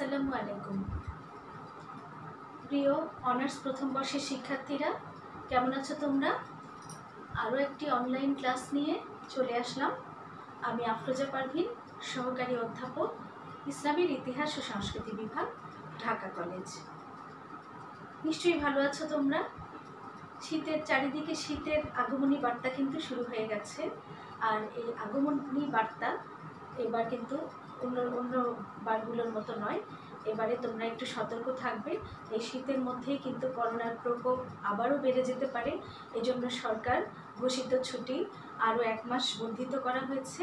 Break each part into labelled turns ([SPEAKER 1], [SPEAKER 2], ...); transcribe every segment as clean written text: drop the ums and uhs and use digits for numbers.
[SPEAKER 1] আসসালামু আলাইকুম। প্রিয় অনার্স প্রথম বর্ষের শিক্ষার্থীরা, কেমন আছো তোমরা? আরও একটি অনলাইন ক্লাস নিয়ে চলে আসলাম। আমি আফরোজা পারভিন, সহকারী অধ্যাপক, ইসলামের ইতিহাস ও সংস্কৃতি বিভাগ, ঢাকা কলেজ। নিশ্চয়ই ভালো আছো তোমরা। চারিদিকে শীতের আগমনী বার্তা কিন্তু শুরু হয়ে গেছে। আর এই আগমনী বার্তা এবার কিন্তু অন্য বারগুলোর মতো নয়। এবারে তোমরা একটু সতর্ক থাকবে। এই শীতের মধ্যেই কিন্তু করোনার প্রকোপ আবারও বেড়ে যেতে পারে। এজন্য সরকার ঘোষিত ছুটি আরও 1 মাস বর্ধিত করা হয়েছে।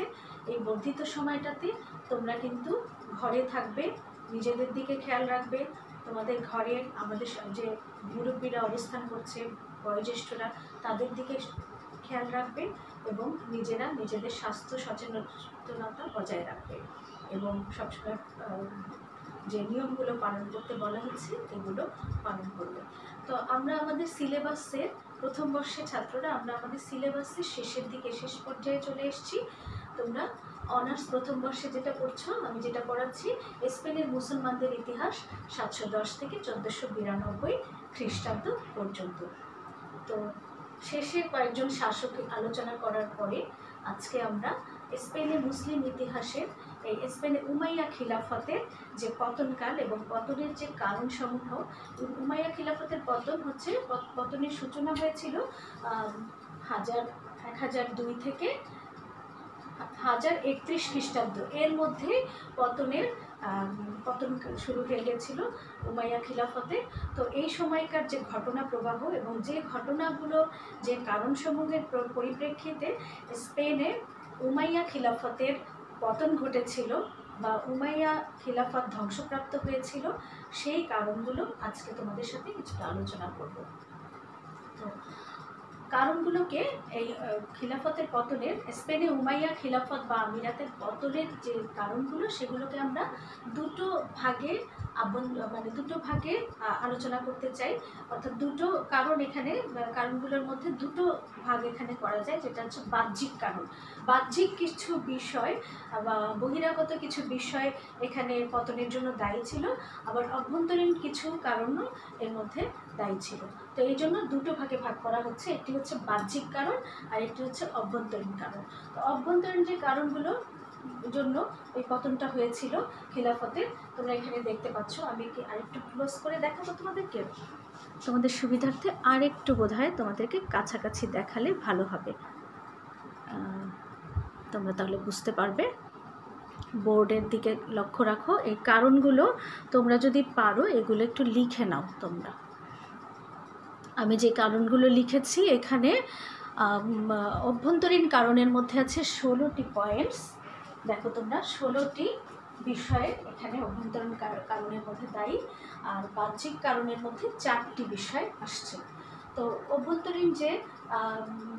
[SPEAKER 1] এই বর্ধিত সময়টাতে তোমরা কিন্তু ঘরে থাকবে, নিজেদের দিকে খেয়াল রাখবে। তোমাদের ঘরের আমাদের যে মুরব্বীরা অবস্থান করছে, বয়োজ্যেষ্ঠরা, তাদের দিকে খেয়াল রাখবে এবং নিজেরা নিজেদের স্বাস্থ্য সচেতনতা বজায় রাখবে এবং সবসময় যে নিয়মগুলো পালন করতে বলা হচ্ছে এগুলো পালন করবে। তো আমরা আমাদের সিলেবাসের প্রথম বর্ষের ছাত্ররা আমরা আমাদের সিলেবাসের শেষের দিকে, শেষ পর্যায়ে চলে এসেছি। তোমরা অনার্স প্রথম বর্ষে যেটা পড়ছো, আমি যেটা পড়াচ্ছি স্পেনের মুসলমানদের ইতিহাস 710 থেকে 1492 খ্রিস্টাব্দ পর্যন্ত। তো শেষে কয়েকজন শাসক আলোচনা করার পরে আজকে আমরা স্পেনের মুসলিম ইতিহাসের এই স্পেনে উমাইয়া খিলাফতের যে পতনকাল এবং পতনের যে কারণসমূহ। উমাইয়া খিলাফতের পতনের সূচনা হয়েছিল 1002 থেকে 1031 খ্রিস্টাব্দ। এর মধ্যে পতন শুরু হয়ে গেছিল উমাইয়া খিলাফতে। তো এই সময়কার যে ঘটনা প্রবাহ এবং যে ঘটনাগুলো, যে কারণসমূহের পরিপ্রেক্ষিতে স্পেনে উমাইয়া খিলাফতের পতন ঘটেছিল বা উমাইয়া খিলাফত ধ্বংসপ্রাপ্ত হয়েছিল, সেই কারণগুলো আজকে তোমাদের সাথে কিছুটা আলোচনা করব। তো কারণগুলোকে এই খিলাফতের পতনের, স্পেনে উমাইয়া খিলাফত বা আমিরাতের পতনের যে কারণগুলো, সেগুলোকে আমরা দুটো ভাগে আলোচনা করতে চাই। অর্থাৎ দুটো কারণ এখানে, কারণগুলোর মধ্যে দুটো ভাগ এখানে করা যায়, যেটা হচ্ছে বাহ্যিক কারণ। বাহ্যিক কিছু বিষয় বা বহিরাগত কিছু বিষয় এখানে পতনের জন্য দায়ী ছিল, আবার অভ্যন্তরীণ কিছু কারণও এর মধ্যে দায়ী ছিল। তো এই জন্য দুটো ভাগে ভাগ করা হচ্ছে, একটি হচ্ছে বাহ্যিক কারণ আর একটি হচ্ছে অভ্যন্তরীণ কারণ। তো অভ্যন্তরীণ যে কারণগুলো জন্য এই পতনটা হয়েছিল খিলাফতের, তোমরা এখানে দেখতে পাচ্ছ। আমি কি আরেকটু ক্লোজ করে দেখাবো তোমাদেরকে, তোমাদের সুবিধার্থে আরেকটু বোধহয় তোমাদেরকে কাছাকাছি দেখালে ভালো হবে, তোমরা তাহলে বুঝতে পারবে। বোর্ডের দিকে লক্ষ্য রাখো। এই কারণগুলো তোমরা যদি পারো এগুলো একটু লিখে নাও তোমরা। আমি যে কারণগুলো লিখেছি এখানে অভ্যন্তরীণ কারণের মধ্যে আছে 16টি পয়েন্টস। দেখো তোমরা, 16টি বিষয়ে এখানে অভ্যন্তরীণ কারণের মধ্যে দায়ী, আর বাহ্যিক কারণের মধ্যে 4টি বিষয় আসছে। তো অভ্যন্তরীণ যে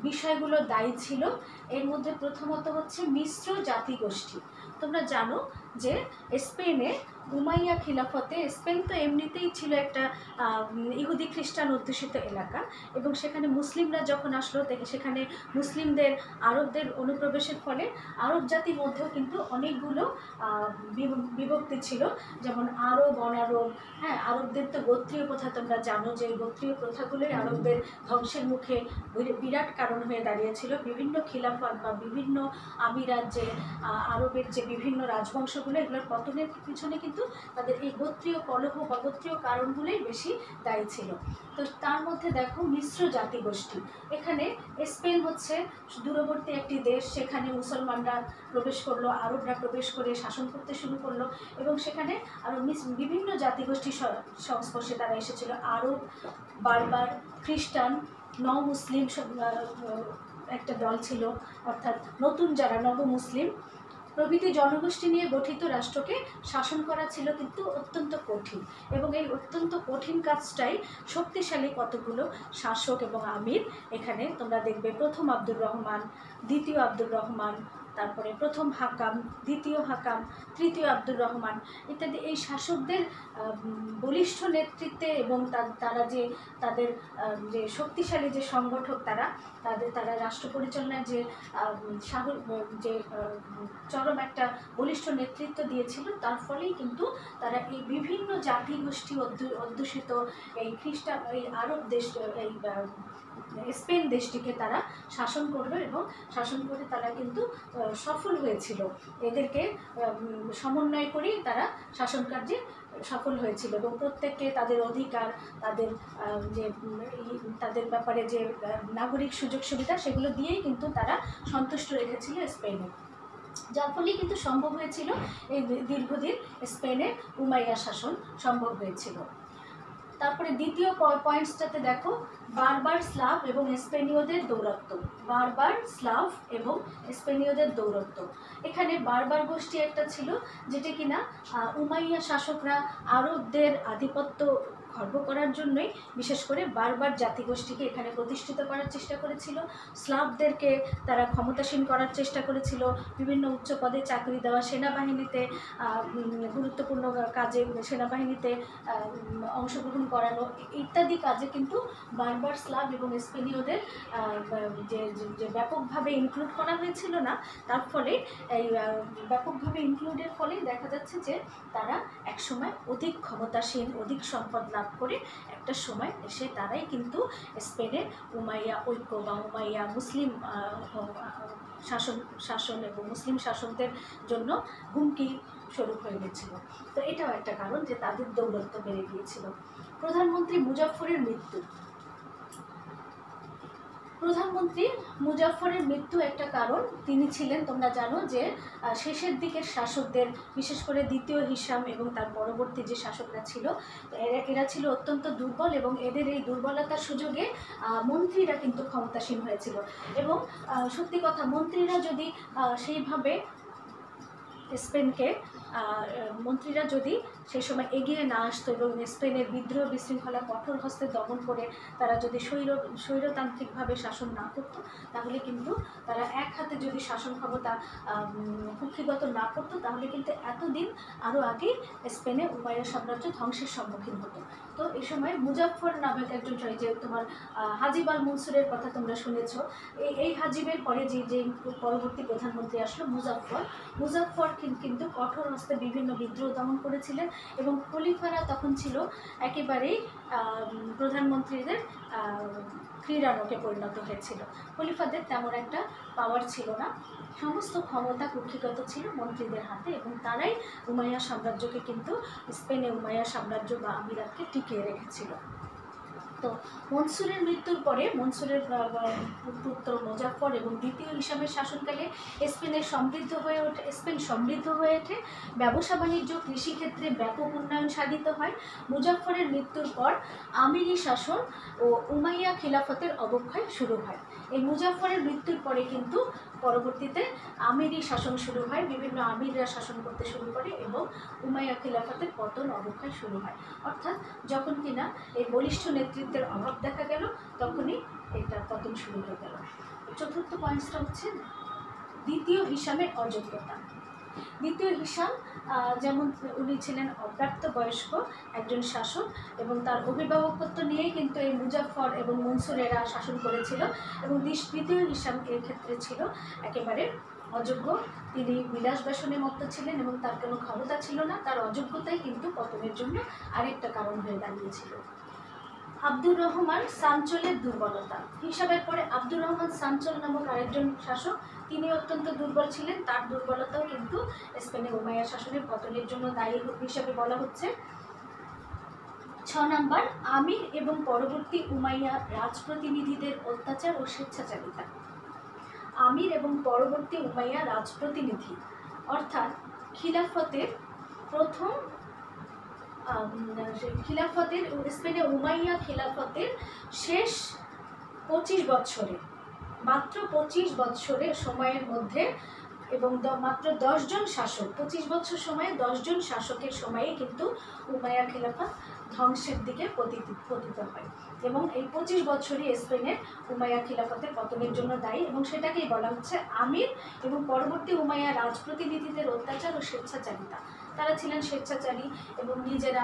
[SPEAKER 1] বিষয়গুলো দায়ী ছিল এর মধ্যে প্রথমত হচ্ছে মিশ্র জাতিগোষ্ঠী। তোমরা জানো যে স্পেনে উমাইয়া খিলাফতে, স্পেন তো এমনিতেই ছিল একটা ইহুদি খ্রিস্টান অধ্যুষিত এলাকা, এবং সেখানে মুসলিমরা যখন আসলো সেখানে মুসলিমদের, আরবদের অনুপ্রবেশের ফলে আরব জাতির মধ্যেও কিন্তু অনেকগুলো বিভক্তি ছিল, যেমন আরব, অনারব। হ্যাঁ, আরবদের তো গোত্রীয় প্রথা তোমরা জানো, যে গোত্রীয় প্রথাগুলোই আরবদের ধ্বংসের মুখে বিরাট কারণ হয়ে দাঁড়িয়েছিল। বিভিন্ন খিলাফত বা বিভিন্ন আমিরাত, যে আরবের যে বিভিন্ন রাজবংশগুলো, এগুলোর পতনের পিছনে কিন্তু তাদের এই গোত্রীয় কলহ বা গোত্রীয় কারণগুলোই বেশি দায়ী ছিল। তো তার মধ্যে দেখো মিশ্র জাতিগোষ্ঠী। এখানে স্পেন হচ্ছে দূরবর্তী একটি দেশ, সেখানে মুসলমানরা প্রবেশ করলো, আরবরা প্রবেশ করে শাসন করতে শুরু করলো, এবং সেখানে আরও বিভিন্ন জাতিগোষ্ঠীর সংস্পর্শে তারা এসেছিল। আরব, বারবার, খ্রিস্টান, মুসলিম একটা দল ছিল, অর্থাৎ নতুন যারা নবমুসলিম প্রভৃতি জনগোষ্ঠী নিয়ে গঠিত রাষ্ট্রকে শাসন করা ছিল কিন্তু অত্যন্ত কঠিন, এবং এই অত্যন্ত কঠিন কাজটাই শক্তিশালী কতগুলো শাসক এবং আমির। এখানে তোমরা দেখবে প্রথম আব্দুর রহমান, দ্বিতীয় আব্দুর রহমান, তারপরে প্রথম হাকাম, দ্বিতীয় হাকাম, তৃতীয় আব্দুর রহমান ইত্যাদি এই শাসকদের বলিষ্ঠ নেতৃত্বে এবং তারা যে তাদের যে শক্তিশালী যে সংগঠক তারা রাষ্ট্র পরিচালনায় যে যে চরম একটা বলিষ্ঠ নেতৃত্ব দিয়েছিল, তার ফলেই কিন্তু তারা এই বিভিন্ন জাতিগোষ্ঠী অধ্যুষিত এই এই আরব দেশ এই স্পেন দেশটিকে তারা শাসন করলো এবং শাসন করে তারা কিন্তু সফল হয়েছিল। এদেরকে সমন্বয় করেই তারা শাসন কার্যে সফল হয়েছিল এবং প্রত্যেককে তাদের অধিকার, তাদের যে তাদের ব্যাপারে যে নাগরিক সুযোগ সুবিধা সেগুলো দিয়েই কিন্তু তারা সন্তুষ্ট রেখেছিল স্পেনে, যার ফলেই কিন্তু সম্ভব হয়েছিল এই দীর্ঘদিন স্পেনে উমাইয়া শাসন সম্ভব হয়েছিল। তারপরে দ্বিতীয় পয়েন্টসটাতে দেখো, বারবার স্লাভ এবং স্পেনীয়দের দৌরাত্ম্য। বারবার স্লাভ এবং স্পেনীয়দের দৌরাত্ম্য, এখানে বারবার গোষ্ঠী একটা ছিল যেটা কিনা উমাইয়া শাসকরা আরবদের আধিপত্য খর্ব করার জন্যই বিশেষ করে বারবার জাতিগোষ্ঠীকে এখানে প্রতিষ্ঠিত করার চেষ্টা করেছিল। স্লাভদেরকে তারা ক্ষমতাসীন করার চেষ্টা করেছিল, বিভিন্ন উচ্চ পদে চাকরি দেওয়া, সেনাবাহিনীতে গুরুত্বপূর্ণ কাজে সেনাবাহিনীতে অংশগ্রহণ করানো ইত্যাদি কাজে কিন্তু বারবার স্লাভ এবং স্পেনীয়দের যে ব্যাপকভাবে ইনক্লুড করা হয়েছিল না, তার ফলে এই ব্যাপকভাবে ইনক্লুডের ফলে দেখা যাচ্ছে যে তারা একসময় অধিক ক্ষমতাসীন, অধিক সম্পদ লাভ করে একটা সময় এসে তারাই কিন্তু স্পেনের উমাইয়া ঐক্য বা উমাইয়া মুসলিম শাসন এবং মুসলিম শাসকদের জন্য হুমকি স্বরূপ হয়ে গেছিল। তো এটাও একটা কারণ যে তাদের দৌরাত্ম্য বেড়ে গিয়েছিল। প্রধানমন্ত্রী মুজাফফরের মৃত্যু। প্রধানমন্ত্রী মুজাফফরের মৃত্যু একটা কারণ। তিনি ছিলেন, তোমরা জানো যে শেষের দিকের শাসকদের, বিশেষ করে দ্বিতীয় হিসাম এবং তার পরবর্তী যে শাসকরা ছিল এরা ছিল অত্যন্ত দুর্বল এবং এদের এই দুর্বলতার সুযোগে মন্ত্রীরা কিন্তু ক্ষমতাসীন হয়েছিল। এবং সত্যি কথা, মন্ত্রীরা যদি সেইভাবে মন্ত্রীরা যদি সেই সময় এগিয়ে না আসতো এবং স্পেনের বিদ্রোহ বিশৃঙ্খলা কঠোর হস্তে দমন করে তারা যদি স্বৈরতান্ত্রিকভাবে শাসন না করতো, তাহলে কিন্তু তারা এক হাতে যদি শাসন ক্ষমতা কুক্ষিগত না করতো, তাহলে কিন্তু এতদিন আরও আগেই স্পেনে উমাইয়া সাম্রাজ্য ধ্বংসের সম্মুখীন হতো। তো এই সময় মুজাফফর নামক একজন, যে তোমার হাজিব আল মনসুরের কথা তোমরা শুনেছ, এই হাজিবের পরে যে পরবর্তী প্রধানমন্ত্রী আসলো মুজাফফর কিন্তু কঠোর হস্তে বিভিন্ন বিদ্রোহ দমন করেছিলেন এবং খলিফারা তখন ছিল একেবারেই প্রধানমন্ত্রীদের ক্রীড়ানকে পরিণত হয়েছিল। খলিফাদের তেমন একটা পাওয়ার ছিল না, সমস্ত ক্ষমতা কুক্ষিগত ছিল মন্ত্রীদের হাতে এবং তারাই উমাইয়া সাম্রাজ্যকে কিন্তু স্পেনে উমাইয়া সাম্রাজ্য বা আমিরাতকে টিকিয়ে রেখেছিল। তো মনসুরের মৃত্যুর পরে মনসুরের পুত্র মুজাফফর এবং দ্বিতীয় হিসামের শাসনকালে স্পেন সমৃদ্ধ হয়ে ওঠে। ব্যবসা বাণিজ্য, কৃষিক্ষেত্রে ব্যাপক উন্নয়ন সাধিত হয়। মুজাফফরের মৃত্যুর পর আমিরি শাসন ও উমাইয়া খিলাফতের অবক্ষয় শুরু হয়। এই মুজাফফরের মৃত্যুর পরে কিন্তু পরবর্তীতে আমিরি শাসন শুরু হয়, বিভিন্ন আমিররা শাসন করতে শুরু করে এবং উমাইয়া খিলাফতের পতন অবক্ষয় শুরু হয়। অর্থাৎ যখন কিনা এই বলিষ্ঠ নেতৃত্বের অভাব দেখা গেল, তখনই এটা পতন শুরু হয়ে গেল। চতুর্থ পয়েন্টসটা হচ্ছে দ্বিতীয় হিসামের অযোগ্যতা। দ্বিতীয় হিসাম যেমন উনি ছিলেন অপ্রাপ্তবয়স্ক একজন শাসক এবং তার অভিভাবকত্ব নিয়েই কিন্তু এই মুজাফফর এবং মনসুরেরা শাসন করেছিল এবং দ্বিতীয় হিসাম এর ক্ষেত্রে ছিল একেবারে অযোগ্য। তিনি বিলাস ব্যসনে মত্ত ছিলেন এবং তার কোনো ক্ষমতা ছিল না। তার অযোগ্যতাই কিন্তু পতনের জন্য আরেকটা কারণ হয়ে দাঁড়িয়েছিল। আব্দুর রহমান সাঞ্চলের দুর্বলতা। হিসাবের পরে আব্দুর রহমান সাঞ্চল নামক আরেকজন শাসক, তিনি অত্যন্ত দুর্বল ছিলেন। তার দুর্বলতাও কিন্তু স্পেনে উমাইয়া শাসনের পতনের জন্য দায়ী হিসাবে বলা হচ্ছে। 6 নাম্বার, আমির এবং পরবর্তী উমাইয়া রাজপ্রতিনিধিদের অত্যাচার ও স্বেচ্ছাচারিতা। আমির এবং পরবর্তী উমাইয়া রাজপ্রতিনিধি অর্থাৎ খিলাফতের স্পেনে উমাইয়া খিলাফতের শেষ 25 বৎসরে, মাত্র 25 বৎসরের সময়ের মধ্যে এবং মাত্র 10 জন শাসক, 25 বছর সময়ে 10 জন শাসকের সময়ে কিন্তু উমাইয়া খিলাফত ধ্বংসের দিকে পতিত হয়। এবং এই 25 বছরই স্পেনের উমাইয়া খিলাফতের পতনের জন্য দায়ী, এবং সেটাকেই বলা হচ্ছে আমির এবং পরবর্তী উমাইয়া রাজপ্রতিনিধিদের অত্যাচার ও স্বেচ্ছাচারিতা। তারা ছিলেন স্বেচ্ছাচারী এবং নিজেরা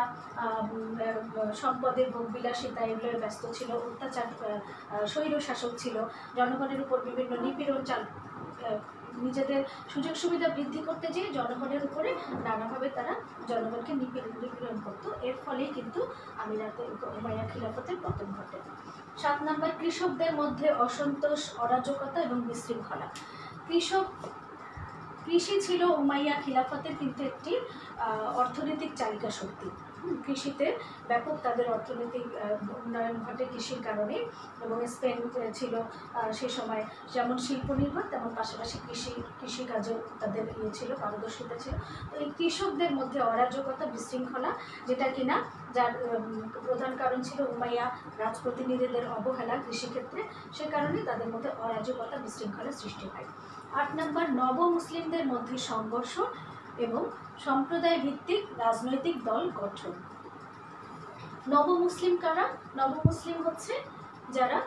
[SPEAKER 1] সম্পদের ভোগবিলাসিতা এগুলোয় ব্যস্ত ছিল, অত্যাচার, স্বৈর শাসক ছিল, জনগণের উপর বিভিন্ন নিপীড়ন নিজেদের সুযোগ সুবিধা বৃদ্ধি করতে যেয়ে জনগণের উপরে নানাভাবে তারা জনগণকে নিপীড়ন করতো। এর ফলেই কিন্তু আমিরাতের উমাইয়া খিলাফতের পতন ঘটে। 7 নম্বর, কৃষকদের মধ্যে অসন্তোষ, অরাজকতা এবং বিশৃঙ্খলা। কৃষি ছিল উমাইয়া খিলাফতের কিন্তু একটি অর্থনৈতিক চালিকা শক্তি। কৃষিতে ব্যাপক তাদের অর্থনৈতিক উন্নয়ন ঘটে কৃষির কারণে, এবং স্পেন ছিল সে সময় যেমন শিল্প নির্ভর তেমন পাশাপাশি কৃষিকাজও তাদের ছিল, পারদর্শিতা ছিল। তো এই কৃষকদের মধ্যে অরাজকতা, বিশৃঙ্খলা, যেটা কিনা যার প্রধান কারণ ছিল উমাইয়া রাজপ্রতিনিধিদের অবহেলা কৃষিক্ষেত্রে, সে কারণে তাদের মধ্যে অরাজকতা, বিশৃঙ্খলা সৃষ্টি হয়। 8 নম্বর, নব মুসলিমদের মধ্যে সংঘর্ষ এবং সম্প্রদায় ভিত্তিক রাজনৈতিক দল গঠন। নবমুসলিম কারা? নবমুসলিম হচ্ছে যারা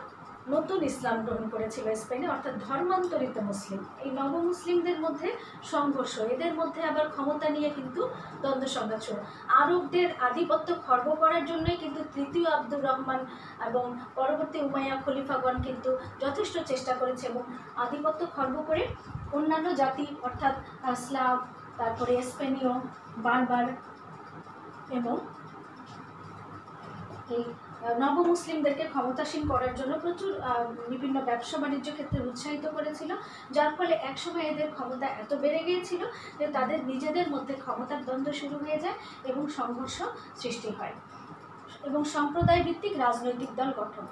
[SPEAKER 1] নতুন ইসলাম গ্রহণ করেছিল স্পেনে, অর্থাৎ ধর্মান্তরিত মুসলিম। এই নবমুসলিমদের মধ্যে সংঘর্ষ, এদের মধ্যে আবার ক্ষমতা নিয়ে কিন্তু দ্বন্দ্ব সংঘাত ছিল। আরবদের আধিপত্য খর্ব করার জন্যই কিন্তু তৃতীয় আব্দুর রহমান এবং পরবর্তী উমাইয়া খলিফাগণ কিন্তু যথেষ্ট চেষ্টা করেছে, এবং আধিপত্য খর্ব করে অন্যান্য জাতি অর্থাৎ স্লাভ, তারপরে স্পেনীয়, বারবার এবং এই নবমুসলিমদেরকে ক্ষমতাসীন করার জন্য প্রচুর বিভিন্ন ব্যবসা বাণিজ্য ক্ষেত্রে উৎসাহিত করেছিল, যার ফলে একসময় এদের ক্ষমতা এত বেড়ে গিয়েছিল যে তাদের নিজেদের মধ্যে ক্ষমতার দ্বন্দ্ব শুরু হয়ে যায় এবং সংঘর্ষ সৃষ্টি হয়। এবং সম্প্রদায় ভিত্তিক রাজনৈতিক দল গঠন।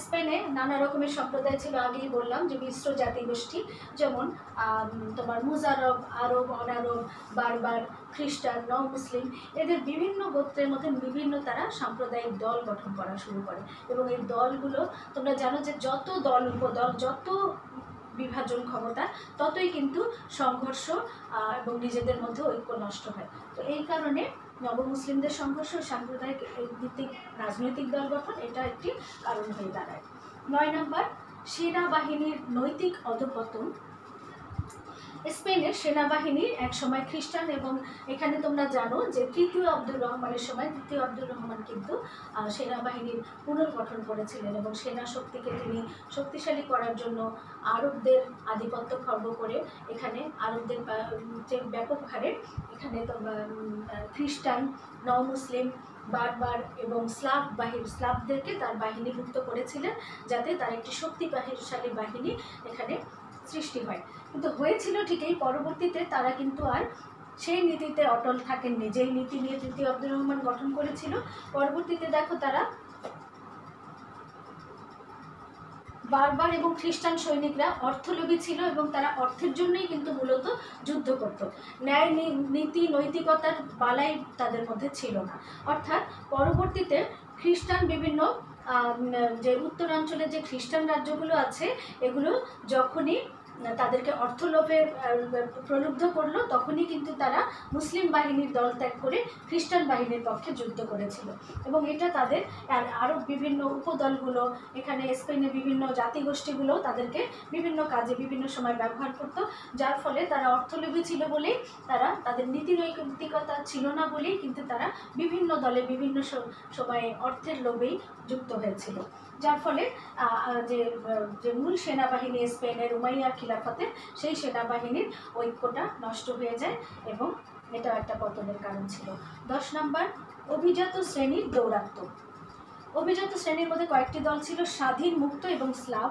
[SPEAKER 1] স্পেনে নানা রকমের সম্প্রদায় ছিল, আগেই বললাম যে মিশ্র জাতিগোষ্ঠী, যেমন তোমার মুজারব, আরব, অনারব, বারবার, খ্রিস্টান, নও মুসলিম, এদের বিভিন্ন গোত্রের মধ্যে বিভিন্ন তারা সাম্প্রদায়িক দল গঠন করা শুরু করে। এবং এই দলগুলো তোমরা জানো যে যত দল উপদল, যত বিভাজন ক্ষমতা, ততই কিন্তু সংঘর্ষ এবং নিজেদের মধ্যে ঐক্য নষ্ট হয়। তো এই কারণে নবমুসলিমদের সংঘর্ষ, সাম্প্রদায়িক ভিত্তিক রাজনৈতিক দল গঠন, এটা একটি কারণ হয়ে দাঁড়ায়। 9 নম্বর, সেনাবাহিনীর নৈতিক অধঃপতন। স্পেনের সেনাবাহিনী একসময় খ্রিস্টান, এবং এখানে তোমরা জানো যে তৃতীয় আব্দুর রহমানের সময় তৃতীয় আব্দুর রহমান কিন্তু সেনাবাহিনীর পুনর্গঠন করেছিলেন, এবং সেনা শক্তিকে তিনি শক্তিশালী করার জন্য আরবদের আধিপত্য খর্ব করে এখানে আরবদের যে ব্যাপক হারে এখানে খ্রিস্টান, নও মুসলিম, বারবার এবং স্লাভদেরকে তার বাহিনীভুক্ত করেছিলেন, যাতে তার একটি শক্তিশালী বাহিনী এখানে সৃষ্টি হয়। কিন্তু হয়েছিল ঠিকই, পরবর্তীতে তারা কিন্তু আর সেই নীতিতে অটল থাকেননি, যেই নীতি নিয়ে তৃতীয় আব্দুর রহমান গঠন করেছিল। পরবর্তীতে দেখো তারা বারবার এবং খ্রিস্টান সৈনিকরা অর্থলোভী ছিল, এবং তারা অর্থের জন্যই কিন্তু মূলত যুদ্ধ করত। ন্যায় নীতি নৈতিকতার বালাই তাদের মধ্যে ছিল না। অর্থাৎ পরবর্তীতে খ্রিস্টান বিভিন্ন যে উত্তরাঞ্চলে যে খ্রিস্টান রাজ্যগুলো আছে, এগুলো যখনই তাদেরকে অর্থলোভে প্রলুব্ধ করলো, তখনই কিন্তু তারা মুসলিম বাহিনীর দল ত্যাগ করে খ্রিস্টান বাহিনীর পক্ষে যুদ্ধ করেছিল। এবং এটা তাদের আরও বিভিন্ন উপদলগুলো, এখানে স্পেনের বিভিন্ন জাতিগোষ্ঠীগুলো তাদেরকে বিভিন্ন কাজে বিভিন্ন সময় ব্যবহার করত, যার ফলে তারা অর্থলোভী ছিল বলেই, তারা তাদের নীতি নৈতিকতা ছিল না বলেই কিন্তু তারা বিভিন্ন দলে বিভিন্ন সময়ে অর্থের লোভেই যুক্ত হয়েছিল, যার ফলে যে মূল সেনাবাহিনী স্পেনের উমাইয়া খিলাফতের, সেই সেনাবাহিনীর ঐক্যটা নষ্ট হয়ে যায়, এবং এটাও একটা পতনের কারণ ছিল। 10 নম্বর, অভিজাত শ্রেণীর দৌরাত্ম্য। অভিজাত শ্রেণীর মধ্যে কয়েকটি দল ছিল, স্বাধীন, মুক্ত এবং স্লাভ।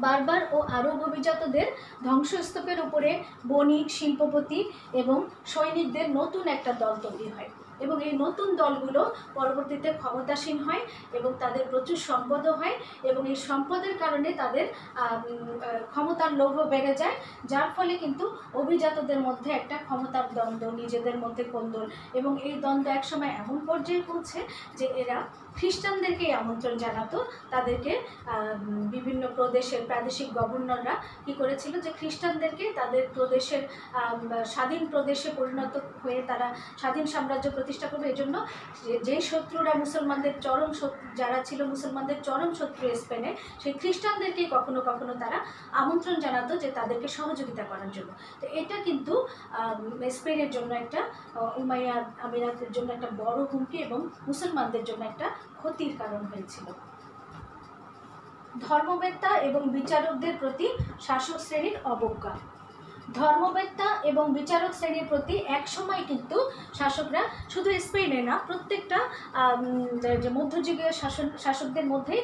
[SPEAKER 1] বারবার ও আরব অভিজাতদের ধ্বংসস্তূপের উপরে বণিক, শিল্পপতি এবং সৈনিকদের নতুন একটা দল তৈরি হয়, এবং এই নতুন দলগুলো পরবর্তীতে ক্ষমতাসীন হয় এবং তাদের প্রচুর সম্পদও হয়, এবং এই সম্পদের কারণে তাদের ক্ষমতার লোভও বেড়ে যায়, যার ফলে কিন্তু অভিজাতদের মধ্যে একটা ক্ষমতার দ্বন্দ্ব, নিজেদের মধ্যে কোন্দল, এবং এই দ্বন্দ্ব একসময় এমন পর্যায়ে পৌঁছে যে এরা খ্রিস্টানদেরকেই আমন্ত্রণ জানাতো। তাদেরকে বিভিন্ন প্রদেশের প্রাদেশিক গভর্নররা কী করেছিল যে খ্রিস্টানদেরকে তাদের প্রদেশের স্বাধীন প্রদেশে পরিণত হয়ে তারা স্বাধীন সাম্রাজ্য প্রতিষ্ঠা করবে। এই জন্য যেই শত্রুরা মুসলমানদের চরম যারা ছিল মুসলমানদের চরম শত্রু স্পেনে, সেই খ্রিস্টানদেরকেই কখনো কখনো তারা আমন্ত্রণ জানাতো যে তাদেরকে সহযোগিতা করার জন্য। তো এটা কিন্তু স্পেনের জন্য একটা উমাইয়া আমিরাতের জন্য একটা বড় হুমকি এবং মুসলমানদের জন্য একটা ক্ষতির কারণ হয়েছিল। ধর্মবেত্তা এবং বিচারকদের প্রতি শাসক শ্রেণীর অবজ্ঞা। ধর্মবেত্তা এবং বিচারক শ্রেণীর প্রতি একসময় কিন্তু শাসকরা শুধু স্পেনে না, প্রত্যেকটা যে মধ্যযুগীয় শাসকদের মধ্যেই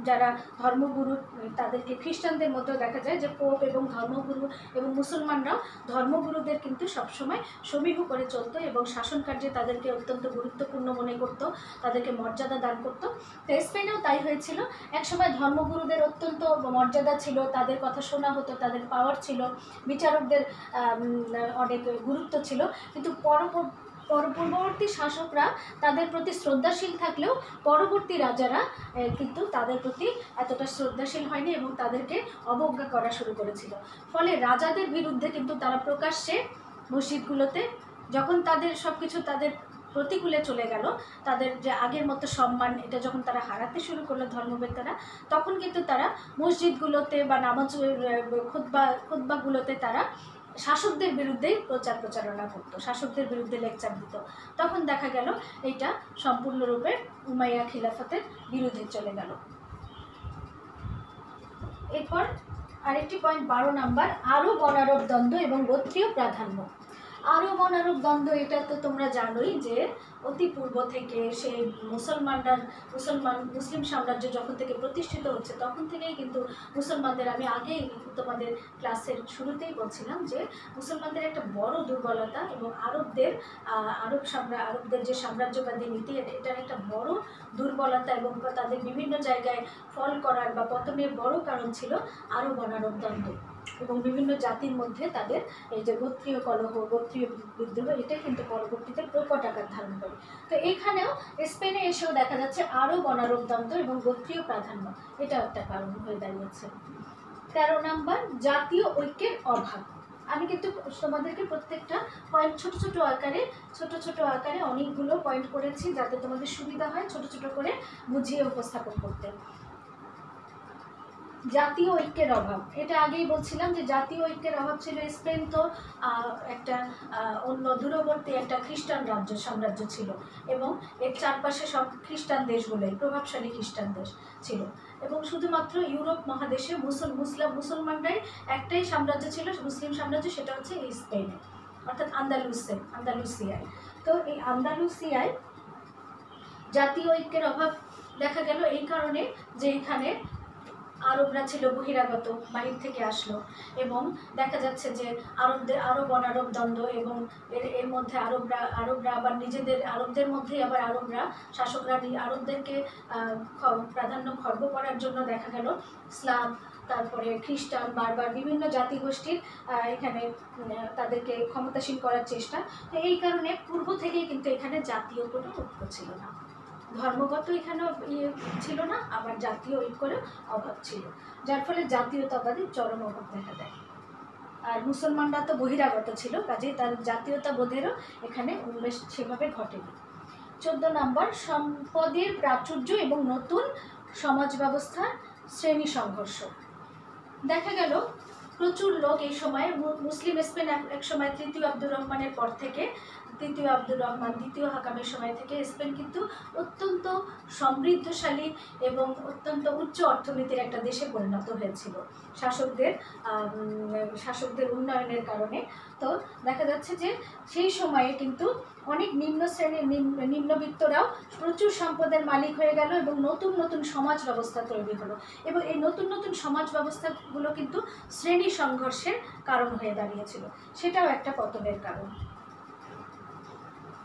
[SPEAKER 1] যারা ধর্মগুরু তাদেরকে খ্রিস্টানদের মধ্যেও দেখা যায় যে পোপ এবং ধর্মগুরু এবং মুসলমানরাও ধর্মগুরুদের কিন্তু সবসময় সমীহ করে চলতো এবং শাসন কার্যে তাদেরকে অত্যন্ত গুরুত্বপূর্ণ মনে করত, তাদেরকে মর্যাদা দান করত। তো স্পেনেও তাই হয়েছিল। একসময় ধর্মগুরুদের অত্যন্ত মর্যাদা ছিল, তাদের কথা শোনা হতো, তাদের পাওয়ার ছিল, বিচারকদের অনেক গুরুত্ব ছিল। কিন্তু পূর্ববর্তী শাসকরা তাদের প্রতি শ্রদ্ধাশীল থাকলেও পরবর্তী রাজারা কিন্তু তাদের প্রতি এতটা শ্রদ্ধাশীল হয়নি এবং তাদেরকে অবজ্ঞা করা শুরু করেছিল। ফলে রাজাদের বিরুদ্ধে কিন্তু তারা প্রকাশ্যে মসজিদগুলোতে, যখন তাদের সব কিছু তাদের প্রতিকূলে চলে গেল, তাদের যে আগের মতো সম্মান এটা যখন তারা হারাতে শুরু করলো ধর্মবেত্তারা, তখন কিন্তু তারা মসজিদগুলোতে বা নামাজ খুতবাগুলোতে তারা শাসকদের বিরুদ্ধেই প্রচারণা করতো, শাসকদের বিরুদ্ধে লেকচার দিত। তখন দেখা গেল এইটা সম্পূর্ণরূপে উমাইয়া খিলাফতের বিরুদ্ধে চলে গেল। এরপর আরেকটি পয়েন্ট 12 নাম্বার, আরব অনারব দ্বন্দ্ব এবং গোত্রীয় প্রাধান্য। আরব অনারব দ্বন্দ্ব এটা তো তোমরা জানোই যে অতি পূর্ব থেকে সেই মুসলিম সাম্রাজ্য যখন থেকে প্রতিষ্ঠিত হচ্ছে তখন থেকেই কিন্তু মুসলমানদের, আমি আগেই তোমাদের ক্লাসের শুরুতেই বলছিলাম যে মুসলমানদের একটা বড় দুর্বলতা এবং আরবদের যে সাম্রাজ্যবাদী নীতি এটার একটা বড় দুর্বলতা এবং তাদের বিভিন্ন জায়গায় ফল করার বা পতনের বড় কারণ ছিল আরব অনারব দ্বন্দ্ব এবং বিভিন্ন জাতির মধ্যে তাদের এই যে গোত্রীয় কলহ, গোত্রীয় বিদ্রোহ, এটা কিন্তু পরবর্তীতে প্রকট আকার ধারণ করে। তো এখানেও স্পেনে এসেও দেখা যাচ্ছে আরব অনারব দ্বন্দ্ব এবং গোত্রীয় প্রাধান্য, এটা একটা কারণ হয়ে দাঁড়িয়েছে। 13 নাম্বার, জাতীয় ঐক্যের অভাব। আমি কিন্তু তোমাদেরকে প্রত্যেকটা পয়েন্ট ছোট ছোট আকারে অনেকগুলো পয়েন্ট করেছি যাতে তোমাদের সুবিধা হয় ছোট ছোট করে বুঝিয়ে উপস্থাপন করতে। জাতীয় ঐক্যের অভাব, এটা আগেই বলছিলাম যে জাতীয় ঐক্যের অভাব ছিল। স্পেন তো একটা অন্য দূরবর্তী একটা খ্রিস্টান সাম্রাজ্য ছিল এবং এর চারপাশে সব খ্রিস্টান দেশগুলোই প্রভাবশালী খ্রিস্টান দেশ ছিল এবং শুধুমাত্র ইউরোপ মহাদেশে মুসলমানরাই একটাই সাম্রাজ্য ছিল, মুসলিম সাম্রাজ্য, সেটা হচ্ছে এই স্পেনে, অর্থাৎ আন্দালুসিয়ায়। তো এই আন্দালুসিয়ায় জাতীয় ঐক্যের অভাব দেখা গেল এই কারণে যে এখানে আরবরা ছিল বহিরাগত, বাহির থেকে আসলো এবং দেখা যাচ্ছে যে আরব অনারব দ্বন্দ্ব এবং এর মধ্যে আরবরা আবার আরবদের মধ্যেই আবার শাসকরা আরবদেরকে প্রাধান্য খর্ব করার জন্য দেখা গেল ইসলাম, তারপরে খ্রিস্টান, বারবার বিভিন্ন জাতিগোষ্ঠীর এখানে তাদেরকে ক্ষমতাসীন করার চেষ্টা। তো এই কারণে পূর্ব থেকেই কিন্তু এখানে জাতীয় কোনো ঐক্য ছিল না, ধর্মগত এখানেও ছিল না, আবার জাতীয় ঐক্যেরও অভাব ছিল, যার ফলে জাতীয়তাবাদী চরম অভাব দেখা দেয়। আর মুসলমানরা তো বহিরাগত ছিল, কাজেই তার জাতীয়তাবোধেরও এখানে উন্মেষ সেভাবে ঘটেনি। 14 নাম্বার, সম্পদের প্রাচুর্য এবং নতুন সমাজ ব্যবস্থার শ্রেণী সংঘর্ষ। দেখা গেল প্রচুর লোক এই সময় মুসলিম স্পেন এক সময় তৃতীয় আব্দুর রহমানের পর থেকে, দ্বিতীয় হাকামের সময় থেকে স্পেন কিন্তু অত্যন্ত সমৃদ্ধশালী এবং অত্যন্ত উচ্চ অর্থনীতির একটা দেশে পরিণত হয়েছিল শাসকদের উন্নয়নের কারণে। তো দেখা যাচ্ছে যে সেই সময়ে কিন্তু অনেক নিম্ন শ্রেণীর নিম্নবিত্তরাও প্রচুর সম্পদের মালিক হয়ে গেল এবং নতুন নতুন সমাজ ব্যবস্থা তৈরি হলো এবং এই নতুন নতুন সমাজ ব্যবস্থাগুলো কিন্তু শ্রেণী সংঘর্ষের কারণ হয়ে দাঁড়িয়েছিল, সেটাও একটা পতনের কারণ।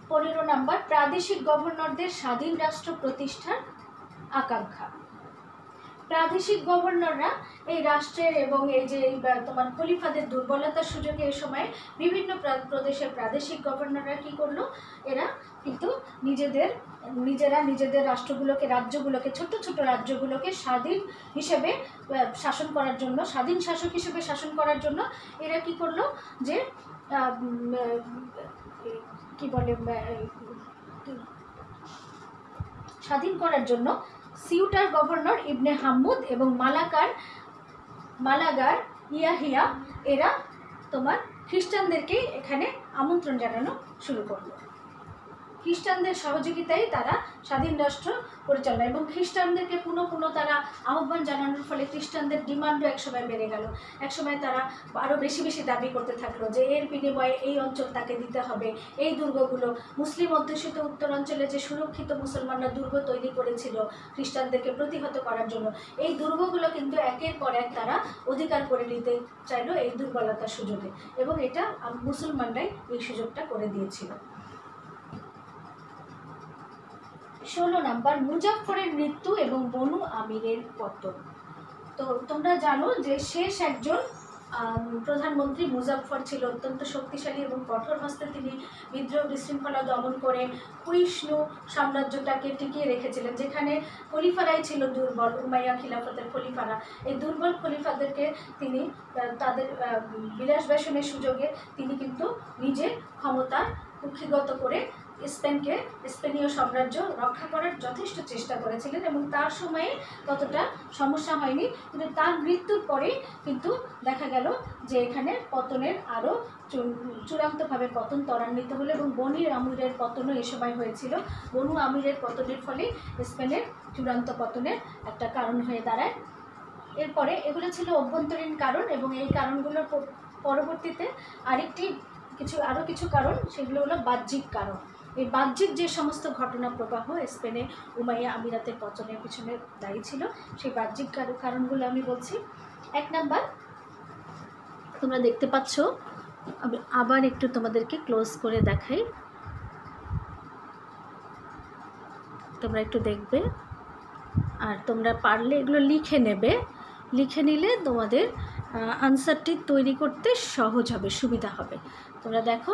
[SPEAKER 1] 15 নাম্বার, প্রাদেশিক গভর্নরদের স্বাধীন রাষ্ট্র প্রতিষ্ঠার আকাঙ্ক্ষা। প্রাদেশিক গভর্নররা এই রাষ্ট্রের এবং এই যে তোমার খলিফাদের দুর্বলতার সুযোগে এই সময় বিভিন্ন প্রদেশের প্রাদেশিক গভর্নররা কি করলো, এরা কিন্তু নিজেরা নিজেদের রাজ্যগুলোকে ছোট ছোট রাজ্যগুলোকে স্বাধীন হিসেবে শাসন করার জন্য, স্বাধীন শাসক হিসেবে শাসন করার জন্য এরা কি করলো যে কি বলে স্বাধীন করার জন্য সিউটার গভর্নর ইবনে হাম্মুদ এবং মালাগার ইয়াহিয়া এরা তোমার খ্রিস্টানদেরকে এখানে আমন্ত্রণ জানানো শুরু করলো। খ্রিস্টানদের সহযোগিতায় তারা স্বাধীন রাষ্ট্র পরিচালনা এবং খ্রিস্টানদেরকে পুনঃ তারা আহ্বান জানানোর ফলে খ্রিস্টানদের ডিমান্ডও একসময় বেড়ে গেল। একসময় তারা আরও বেশি বেশি দাবি করতে থাকলো যে এর বিনিময়ে এই অঞ্চল তাকে দিতে হবে, এই দুর্গগুলো মুসলিম অধ্যুষিত উত্তরাঞ্চলে যে সুরক্ষিত মুসলমানরা দুর্গ তৈরি করেছিল খ্রিস্টানদেরকে প্রতিহত করার জন্য, এই দুর্গগুলো কিন্তু একের পর এক তারা অধিকার করে নিতে চাইলো এই দুর্বলতার সুযোগে, এবং এটা মুসলমানরাই এই সুযোগটা করে দিয়েছিল। 16 নম্বর, মুজাফফরের মৃত্যু এবং বনু আমিরের পতন। তো তোমরা জানো যে শেষ একজন প্রধানমন্ত্রী মুজাফফর ছিল অত্যন্ত শক্তিশালী এবং কঠোর হস্তে তিনি বিদ্রোহ বিশৃঙ্খলা দমন করে ক্ষয়িষ্ণু সাম্রাজ্যটাকে টিকিয়ে রেখেছিলেন, যেখানে খলিফারাই ছিল দুর্বল, উমাইয়া খিলাফতের খলিফারা। এই দুর্বল খলিফাদেরকে তিনি তাদের বিলাস বেসনের সুযোগে তিনি কিন্তু নিজের ক্ষমতা কুক্ষিগত করে স্পেনীয় সাম্রাজ্য রক্ষা করার যথেষ্ট চেষ্টা করেছিলেন এবং তার সময়ে ততটা সমস্যা হয়নি। কিন্তু তার মৃত্যুর পরে কিন্তু দেখা গেল যে এখানে পতনের আরও চূড়ান্তভাবে পতন ত্বরান্বিত হলো এবং বনু আমিরের পতনও এ সময় হয়েছিল। বনু আমিরের পতনের ফলে স্পেনের চূড়ান্ত পতনের একটা কারণ হয়ে দাঁড়ায়। এরপরে এগুলো ছিল অভ্যন্তরীণ কারণ এবং এই কারণগুলোর পরবর্তীতে আরও কিছু কারণ, সেগুলো হলো বাহ্যিক কারণ। এই বাহ্যিক যে সমস্ত ঘটনা প্রবাহ স্পেনে উমাইয়া আমিরাতের পতনের পিছনে দায়ী ছিল, সেই বাহ্যিক কারণগুলো আমি বলছি। 1 নাম্বার, তোমরা দেখতে পাচ্ছ, আমি আবার একটু তোমাদেরকে ক্লোজ করে দেখাই, তোমরা একটু দেখবে আর তোমরা পারলে এগুলো লিখে নেবে। লিখে নিলে তোমাদের আনসারটি তৈরি করতে সহজ হবে, সুবিধা হবে। তোমরা দেখো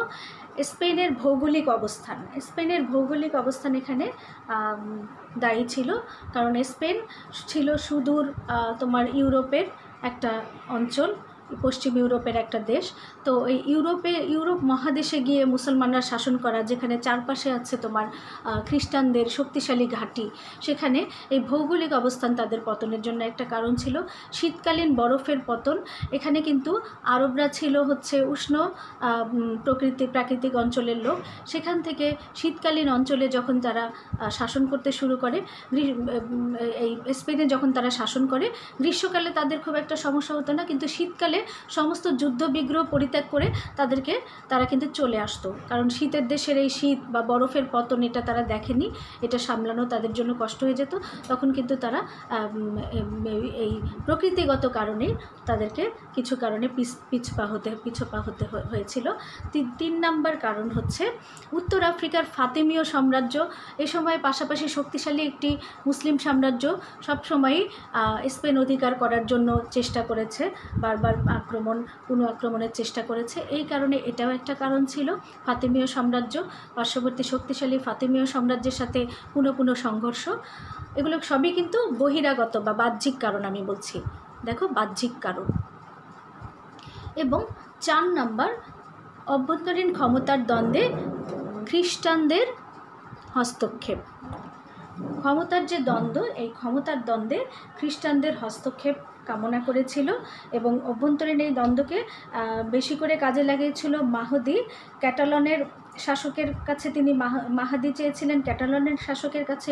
[SPEAKER 1] স্পেনের ভৌগোলিক অবস্থান এখানে দায়ী ছিল, কারণ স্পেন ছিল সুদূর তোমার ইউরোপের একটা অঞ্চল, পশ্চিম ইউরোপের একটা দেশ। তো এই ইউরোপ মহাদেশে গিয়ে মুসলমানরা শাসন করা, যেখানে চারপাশে আছে তোমার খ্রিস্টানদের শক্তিশালী ঘাঁটি, সেখানে এই ভৌগোলিক অবস্থান তাদের পতনের জন্য একটা কারণ ছিল। শীতকালীন বরফের পতন, এখানে কিন্তু আরবরা ছিল হচ্ছে উষ্ণ প্রাকৃতিক অঞ্চলের লোক, সেখান থেকে শীতকালীন অঞ্চলে যখন তারা শাসন করতে শুরু করে, এই স্পেনে যখন তারা শাসন করে, গ্রীষ্মকালে তাদের খুব একটা সমস্যা হতো না, কিন্তু শীতকালে সমস্ত যুদ্ধ বিগ্রহ পরিত্যাগ করে তারা কিন্তু চলে আসতো, কারণ শীতের দেশের এই শীত বা বরফের পতন এটা তারা দেখেনি, এটা সামলানো তাদের জন্য কষ্ট হয়ে যেত। তখন কিন্তু তারা এই প্রকৃতিগত কারণে তাদেরকে কিছু কারণে পিছপা হতে হয়েছিল। 3 নাম্বার কারণ হচ্ছে উত্তর আফ্রিকার ফাতেমীয় সাম্রাজ্য। এ সময় পাশাপাশি শক্তিশালী একটি মুসলিম সাম্রাজ্য সবসময়ই স্পেন অধিকার করার জন্য চেষ্টা করেছে, বারবার আক্রমণের চেষ্টা করেছে। এই কারণে এটাও একটা কারণ ছিল। ফাতেমীয় সাম্রাজ্য, পার্শ্ববর্তী শক্তিশালী ফাতেমীয় সাম্রাজ্যের সাথে পুনঃ সংঘর্ষ, এগুলো সবই কিন্তু বহিরাগত বা বাহ্যিক কারণ আমি বলছি। দেখো, বাহ্যিক কারণ। এবং 4 নাম্বার, অভ্যন্তরীণ ক্ষমতার দ্বন্দ্বে খ্রিস্টানদের হস্তক্ষেপ। ক্ষমতার যে দ্বন্দ্ব, এই ক্ষমতার দ্বন্দ্বে খ্রিস্টানদের হস্তক্ষেপ কামনা করেছিল এবং অভ্যন্তরীণ এই দ্বন্দ্বকে বেশি করে কাজে লাগিয়েছিল মাহদি। ক্যাটালনের শাসকের কাছে তিনি মাহাদি চেয়েছিলেন, ক্যাটালনের শাসকের কাছে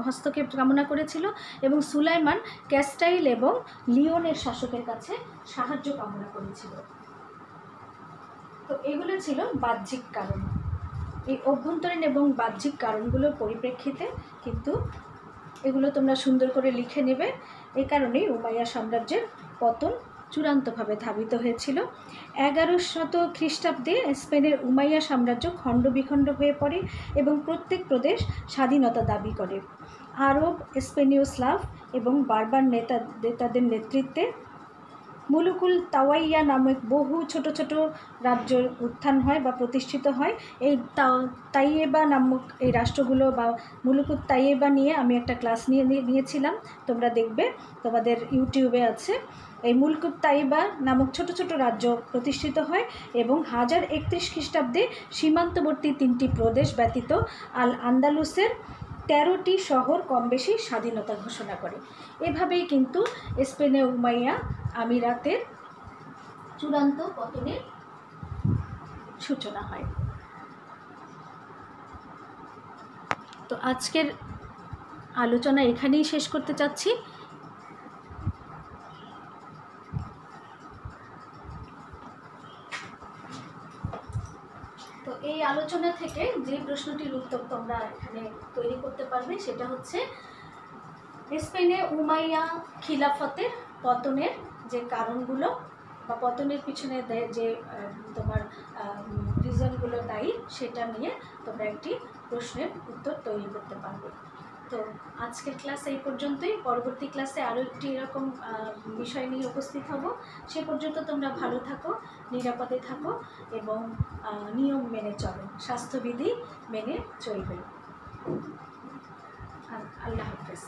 [SPEAKER 1] হস্তক্ষেপ কামনা করেছিল এবং সুলাইমান ক্যাস্টাইল এবং লিওনের শাসকের কাছে সাহায্য কামনা করেছিল। তো এগুলো ছিল বাহ্যিক কারণ। এই অভ্যন্তরীণ এবং বাহ্যিক কারণগুলোর পরিপ্রেক্ষিতে কিন্তু এগুলো তোমরা সুন্দর করে লিখে নেবে। এই কারণেই উমাইয়া সাম্রাজ্যের পতন চূড়ান্তভাবে ধাবিত হয়েছিল। 1100 খ্রিস্টাব্দে স্পেনের উমাইয়া সাম্রাজ্য খণ্ড বিখণ্ড হয়ে পড়ে এবং প্রত্যেক প্রদেশ স্বাধীনতা দাবি করে। আরব, স্পেনীয়, স্লাভ এবং বার্বার নেতাদের নেতৃত্বে মুলুকুল তাওয়াইয়া নামক বহু ছোট ছোট রাজ্যের উত্থান হয় বা প্রতিষ্ঠিত হয়। এই তাইয়েবা নামক এই রাষ্ট্রগুলো বা মুলুকুল তাইয়েবা নিয়ে আমি একটা ক্লাস নিয়েছিলাম, তোমরা দেখবে, তোমাদের ইউটিউবে আছে। এই মুলকুত তাইয়েবা নামক ছোট ছোট রাজ্য প্রতিষ্ঠিত হয় এবং 1031 খ্রিস্টাব্দে সীমান্তবর্তী 3টি প্রদেশ ব্যতীত আল আন্দালুসের 13টি শহর কম বেশি স্বাধীনতা ঘোষণা করে। এভাবেই কিন্তু স্পেনে উমাইয়া আমিরাতের চূড়ান্ত পতনের সূচনা হয়। তো আজকের আলোচনা এখানেই শেষ করতে চাচ্ছি। তো এই আলোচনা থেকে যে প্রশ্নটির উত্তর তোমরা এখানে তৈরি করতে পারবে সেটা হচ্ছে স্পেনে উমাইয়া খিলাফতের পতনের যে কারণগুলো বা পতনের পিছনে যে তোমার রিজনগুলো দায়ী সেটা নিয়ে তোমরা একটি প্রশ্নের উত্তর তৈরি করতে পারবে। তো আজকের ক্লাস এই পর্যন্তই। পরবর্তী ক্লাসে আরও একটি এরকম বিষয় নিয়ে উপস্থিত হব। সে পর্যন্ত তোমরা ভালো থাকো, নিরাপদে থাকো এবং নিয়ম মেনে চলো, স্বাস্থ্যবিধি মেনে চলবে। আল্লাহ হাফেজ।